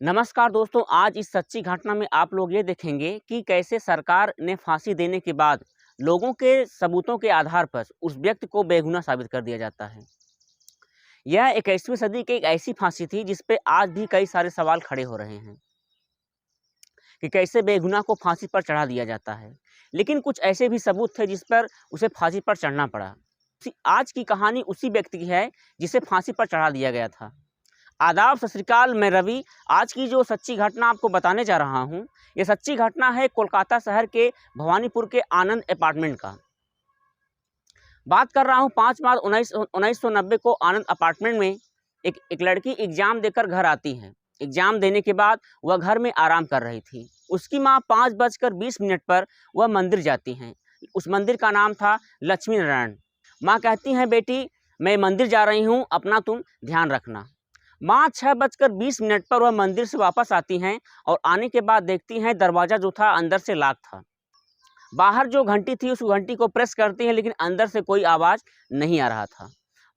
नमस्कार दोस्तों, आज इस सच्ची घटना में आप लोग ये देखेंगे कि कैसे सरकार ने फांसी देने के बाद लोगों के सबूतों के आधार पर उस व्यक्ति को बेगुनाह साबित कर दिया जाता है। यह 21वीं सदी की एक ऐसी फांसी थी जिस पे आज भी कई सारे सवाल खड़े हो रहे हैं कि कैसे बेगुनाह को फांसी पर चढ़ा दिया जाता है। लेकिन कुछ ऐसे भी सबूत थे जिस पर उसे फांसी पर चढ़ना पड़ा। आज की कहानी उसी व्यक्ति की है जिसे फांसी पर चढ़ा दिया गया था। आदाब, सत श्री अकाल, मैं रवि। आज की जो सच्ची घटना आपको बताने जा रहा हूँ, ये सच्ची घटना है कोलकाता शहर के भवानीपुर के आनंद अपार्टमेंट का। बात कर रहा हूँ 5 मार्च 1990 को आनंद अपार्टमेंट में एक लड़की एग्जाम देकर घर आती है। एग्जाम देने के बाद वह घर में आराम कर रही थी। उसकी माँ 5:20 पर वह मंदिर जाती हैं। उस मंदिर का नाम था लक्ष्मी नारायण। माँ कहती हैं, बेटी मैं मंदिर जा रही हूँ, अपना तुम ध्यान रखना। माँ 6:20 पर वह मंदिर से वापस आती हैं और आने के बाद देखती हैं दरवाज़ा जो था अंदर से लॉक था। बाहर जो घंटी थी उस घंटी को प्रेस करती हैं, लेकिन अंदर से कोई आवाज़ नहीं आ रहा था।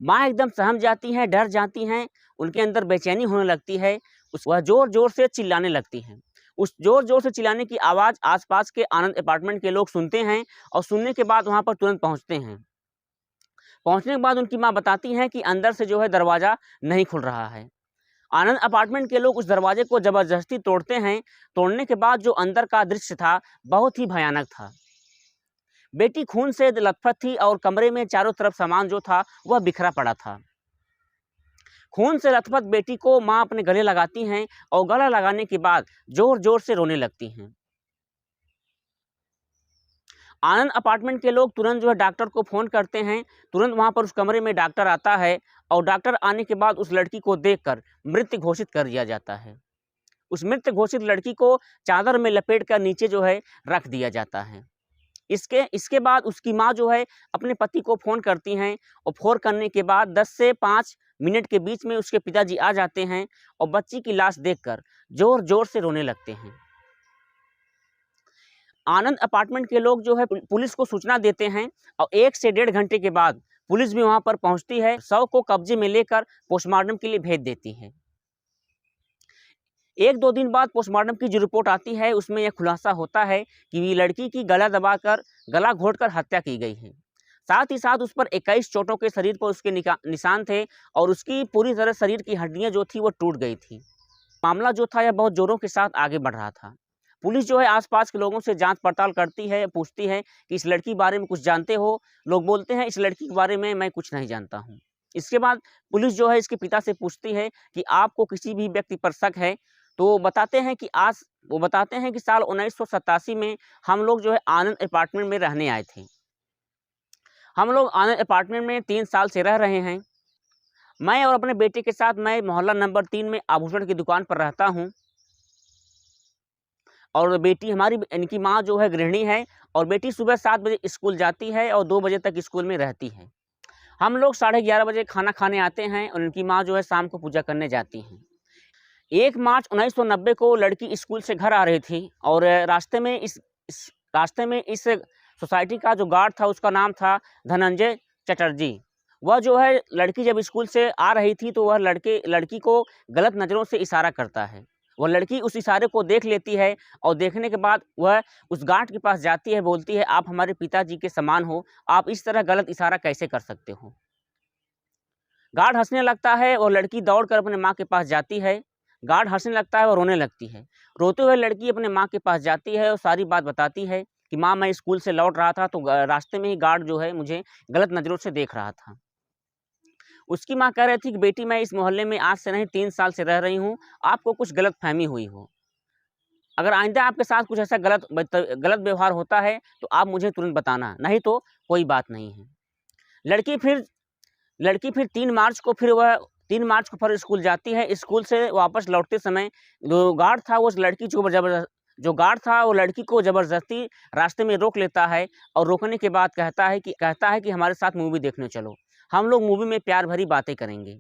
माँ एकदम सहम जाती हैं, डर जाती हैं, उनके अंदर बेचैनी होने लगती है। वह ज़ोर ज़ोर से चिल्लाने लगती हैं। उस ज़ोर ज़ोर से चिल्लाने की आवाज़ आसपास के आनंद अपार्टमेंट के लोग सुनते हैं और सुनने के बाद वहाँ पर तुरंत पहुँचते हैं। पहुँचने के बाद उनकी माँ बताती हैं कि अंदर से जो है दरवाज़ा नहीं खुल रहा है। आनंद अपार्टमेंट के लोग उस दरवाजे को ज़बरदस्ती तोड़ते हैं। तोड़ने के बाद जो अंदर का दृश्य था बहुत ही भयानक था। बेटी खून से लथपथ थी और कमरे में चारों तरफ सामान जो था वह बिखरा पड़ा था। खून से लथपथ बेटी को माँ अपने गले लगाती हैं और गला लगाने के बाद जोर जोर से रोने लगती हैं। आनंद अपार्टमेंट के लोग तुरंत जो है डॉक्टर को फ़ोन करते हैं। तुरंत वहाँ पर उस कमरे में डॉक्टर आता है और डॉक्टर आने के बाद उस लड़की को देखकर मृत घोषित कर दिया जाता है। उस मृत घोषित लड़की को चादर में लपेट कर नीचे जो है रख दिया जाता है। इसके बाद उसकी माँ जो है अपने पति को फ़ोन करती हैं और फ़ोन करने के बाद 10 से 5 मिनट के बीच में उसके पिताजी आ जाते हैं और बच्ची की लाश देखकर ज़ोर ज़ोर से रोने लगते हैं। आनंद अपार्टमेंट के लोग जो है पुलिस को सूचना देते हैं और 1 से 1.5 घंटे के बाद पुलिस भी वहां पर पहुंचती है। शव को कब्जे में लेकर पोस्टमार्टम के लिए भेज देती है। 1-2 दिन बाद पोस्टमार्टम की जो रिपोर्ट आती है उसमें यह खुलासा होता है कि ये लड़की की गला दबाकर गला घोंटकर हत्या की गई है। साथ ही साथ उस पर 21 चोटों के शरीर पर उसके निशान थे और उसकी पूरी तरह शरीर की हड्डियां जो थी वो टूट गई थी। मामला जो था यह बहुत जोरों के साथ आगे बढ़ रहा था। पुलिस जो है आसपास के लोगों से जांच पड़ताल करती है, पूछती है कि इस लड़की के बारे में कुछ जानते हो? लोग बोलते हैं इस लड़की के बारे में मैं कुछ नहीं जानता हूँ। इसके बाद पुलिस जो है इसके पिता से पूछती है कि आपको किसी भी व्यक्ति पर शक है? तो वो बताते हैं कि साल 1987 में हम लोग जो है आनंद अपार्टमेंट में रहने आए थे। हम लोग आनंद अपार्टमेंट में 3 साल से रह रहे हैं। मैं और अपने बेटे के साथ मैं मोहल्ला नंबर 3 में आभूषण की दुकान पर रहता हूँ और बेटी हमारी इनकी माँ जो है गृहिणी है और बेटी सुबह 7 बजे स्कूल जाती है और 2 बजे तक स्कूल में रहती है। हम लोग 11:30 बजे खाना खाने आते हैं और इनकी माँ जो है शाम को पूजा करने जाती हैं। 1 मार्च 1990 को लड़की स्कूल से घर आ रही थी और रास्ते में इस सोसाइटी का जो गार्ड था उसका नाम था धनंजय चटर्जी। वह जो है लड़की जब स्कूल से आ रही थी तो वह लड़की को गलत नज़रों से इशारा करता है। वह लड़की उस इशारे को देख लेती है और देखने के बाद वह उस गार्ड के पास जाती है, बोलती है आप हमारे पिताजी के समान हो, आप इस तरह गलत इशारा कैसे कर सकते हो? गार्ड हंसने लगता है और लड़की दौड़कर अपने माँ के पास जाती है। गार्ड हंसने लगता है और रोने लगती है। रोते हुए लड़की अपने माँ के पास जाती है और सारी बात बताती है कि माँ मैं स्कूल से लौट रहा था तो रास्ते में ही गार्ड जो है मुझे गलत नज़रों से देख रहा था। उसकी माँ कह रही थी कि बेटी मैं इस मोहल्ले में आज से नहीं 3 साल से रह रही हूँ, आपको कुछ गलतफहमी हुई हो। अगर आइंदा आपके साथ कुछ ऐसा गलत व्यवहार होता है तो आप मुझे तुरंत बताना, नहीं तो कोई बात नहीं है। लड़की फिर लड़की फिर 3 मार्च को फिर स्कूल जाती है। स्कूल से वापस लौटते समय जो गार्ड था वो लड़की को ज़बरदस्ती रास्ते में रोक लेता है और रोकने के बाद कहता है कि हमारे साथ मूवी देखने चलो, हम लोग मूवी में प्यार भरी बातें करेंगे।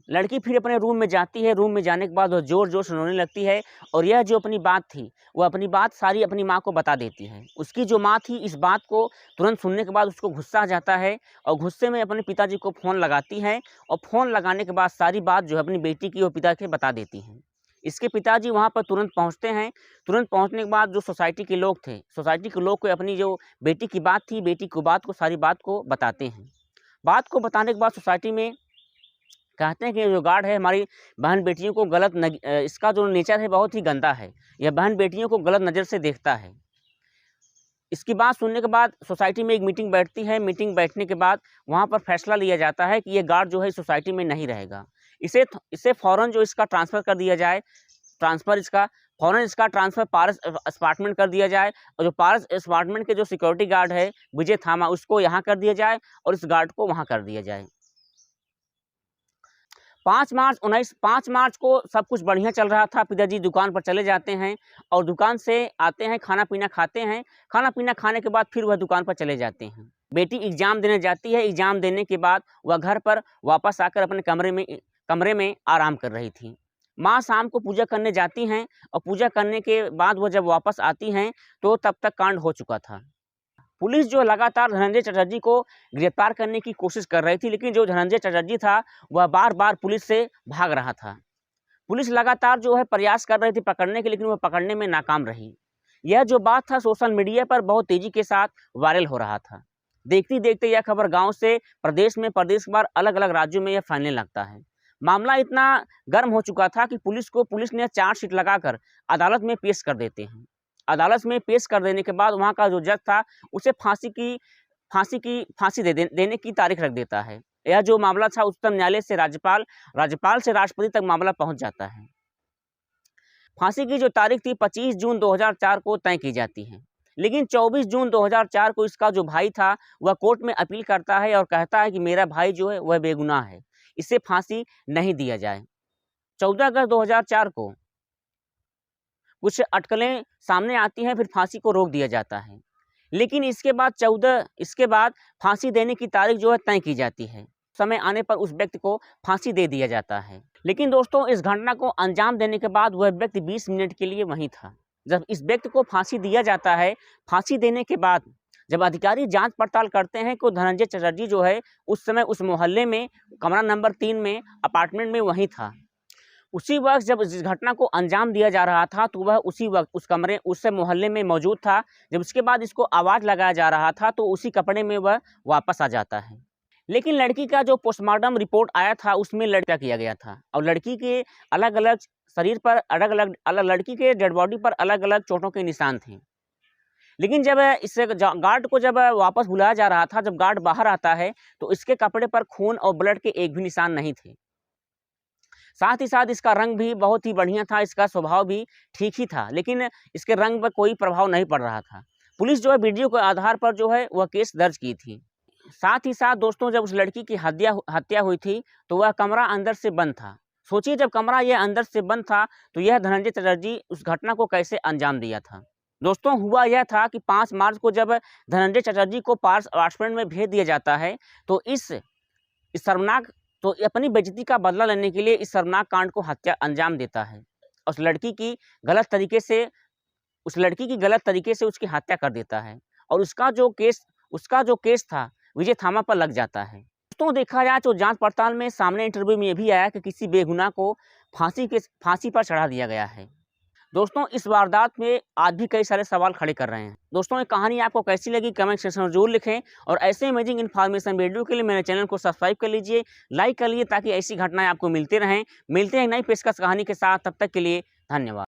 लड़की फिर अपने रूम में जाती है। रूम में जाने के बाद वह ज़ोर-ज़ोर से रोने लगती है और यह जो अपनी बात थी, वह अपनी बात सारी अपनी माँ को बता देती है। उसकी जो माँ थी इस बात को तुरंत सुनने के बाद उसको गुस्सा आ जाता है और गुस्से में अपने पिताजी को फ़ोन लगाती है और फ़ोन लगाने के बाद सारी बात जो है अपनी बेटी की और पिता के बता देती हैं। इसके पिताजी वहाँ पर तुरंत पहुँचते हैं। तुरंत पहुँचने के बाद जो सोसाइटी के लोग थे, सोसाइटी के लोग को अपनी जो बेटी की बात थी, बेटी की बात को, सारी बात को बताते हैं। बात को बताने के बाद सोसाइटी में कहते हैं कि जो गार्ड है हमारी बहन बेटियों को इसका जो नेचर है बहुत ही गंदा है। यह बहन बेटियों को गलत नज़र से देखता है। इसकी बात सुनने के बाद सोसाइटी में एक मीटिंग बैठती है। मीटिंग बैठने के बाद वहाँ पर फैसला लिया जाता है कि ये गार्ड जो है सोसाइटी में नहीं रहेगा। इसे फ़ौरन जो इसका ट्रांसफ़र कर दिया जाए, फ़ौरन इसका ट्रांसफ़र पारस अपार्टमेंट कर दिया जाए और जो पारस अपार्टमेंट के जो सिक्योरिटी गार्ड है विजय थामा, उसको यहाँ कर दिया जाए और इस गार्ड को वहाँ कर दिया जाए। 5 मार्च को सब कुछ बढ़िया चल रहा था। पिताजी दुकान पर चले जाते हैं और दुकान से आते हैं, खाना पीना खाते हैं। खाना पीना खाने के बाद फिर वह दुकान पर चले जाते हैं। बेटी एग्ज़ाम देने जाती है। एग्ज़ाम देने के बाद वह घर पर वापस आकर अपने कमरे में आराम कर रही थी। माँ शाम को पूजा करने जाती हैं और पूजा करने के बाद वह जब वापस आती हैं तो तब तक कांड हो चुका था। पुलिस जो लगातार धनंजय चटर्जी को गिरफ्तार करने की कोशिश कर रही थी, लेकिन जो धनंजय चटर्जी था वह बार-बार पुलिस से भाग रहा था। पुलिस लगातार जो है प्रयास कर रही थी पकड़ने के, लेकिन वह पकड़ने में नाकाम रही। यह जो बात था सोशल मीडिया पर बहुत तेज़ी के साथ वायरल हो रहा था। देखते-देखते यह खबर गाँव से प्रदेश के बाद अलग-अलग राज्यों में यह फैलने लगता है। मामला इतना गर्म हो चुका था कि पुलिस ने चार्जशीट लगाकर अदालत में पेश कर देते हैं। अदालत में पेश कर देने के बाद वहाँ का जो जज था उसे फांसी देने की तारीख रख देता है। यह जो मामला था उच्चतम न्यायालय से राज्यपाल से राष्ट्रपति तक मामला पहुँच जाता है। फांसी की जो तारीख थी 25 जून 2004 को तय की जाती है, लेकिन 24 जून 2004 को इसका जो भाई था वह कोर्ट में अपील करता है और कहता है कि मेरा भाई जो है वह बेगुनाह है, इसे फांसी नहीं दिया जाए। 14 अगस्त 2004 को कुछ अटकलें सामने आती हैं, फिर फांसी को रोक दिया जाता है। लेकिन इसके बाद फांसी देने की तारीख जो है तय की जाती है। समय आने पर उस व्यक्ति को फांसी दे दिया जाता है। लेकिन दोस्तों इस घटना को अंजाम देने के बाद वह व्यक्ति 20 मिनट के लिए वहीं था। जब इस व्यक्ति को फांसी दिया जाता है, फांसी देने के बाद जब अधिकारी जांच पड़ताल करते हैं कि धनंजय चटर्जी जो है उस समय उस मोहल्ले में कमरा नंबर 3 में अपार्टमेंट में वहीं था। उसी वक्त जब इस घटना को अंजाम दिया जा रहा था तो वह उसी वक्त उस मोहल्ले में मौजूद था। जब उसके बाद इसको आवाज़ लगाया जा रहा था तो उसी कपड़े में वह वापस आ जाता है। लेकिन लड़की का जो पोस्टमार्टम रिपोर्ट आया था उसमें लड़का किया गया था और लड़की के अलग-अलग शरीर पर लड़की के डेड बॉडी पर अलग-अलग चोटों के निशान थे। लेकिन जब गार्ड को जब वापस बुलाया जा रहा था, जब गार्ड बाहर आता है तो इसके कपड़े पर खून और ब्लड के एक भी निशान नहीं थे। साथ ही साथ इसका रंग भी बहुत ही बढ़िया था, इसका स्वभाव भी ठीक ही था, लेकिन इसके रंग पर कोई प्रभाव नहीं पड़ रहा था। पुलिस जो है वीडियो के आधार पर जो है वह केस दर्ज की थी। साथ ही साथ दोस्तों जब उस लड़की की हत्या हुई थी तो वह कमरा अंदर से बंद था। सोचिए जब कमरा यह अंदर से बंद था तो यह धनंजय चटर्जी उस घटना को कैसे अंजाम दिया था। दोस्तों हुआ यह था कि 5 मार्च को जब धनंजय चटर्जी को पारस अपार्टमेंट में भेज दिया जाता है तो अपनी बेइज्जती का बदला लेने के लिए इस शर्मनाक कांड को हत्या अंजाम देता है। उस लड़की की गलत तरीके से उसकी हत्या कर देता है और उसका जो केस था विजय थामा पर लग जाता है। दोस्तों देखा जाए तो जांच पड़ताल में सामने इंटरव्यू में यह भी आया कि किसी बेगुनाह को फांसी पर चढ़ा दिया गया है। दोस्तों इस वारदात में आज भी कई सारे सवाल खड़े कर रहे हैं। दोस्तों ये कहानी आपको कैसी लगी कमेंट सेक्शन में जरूर लिखें और ऐसे अमेजिंग इन्फॉर्मेशन वीडियो के लिए मेरे चैनल को सब्सक्राइब कर लीजिए, लाइक कर लीजिए ताकि ऐसी घटनाएं आपको मिलते रहें। मिलते हैं नई पेशकश कहानी के साथ, तब तक के लिए धन्यवाद।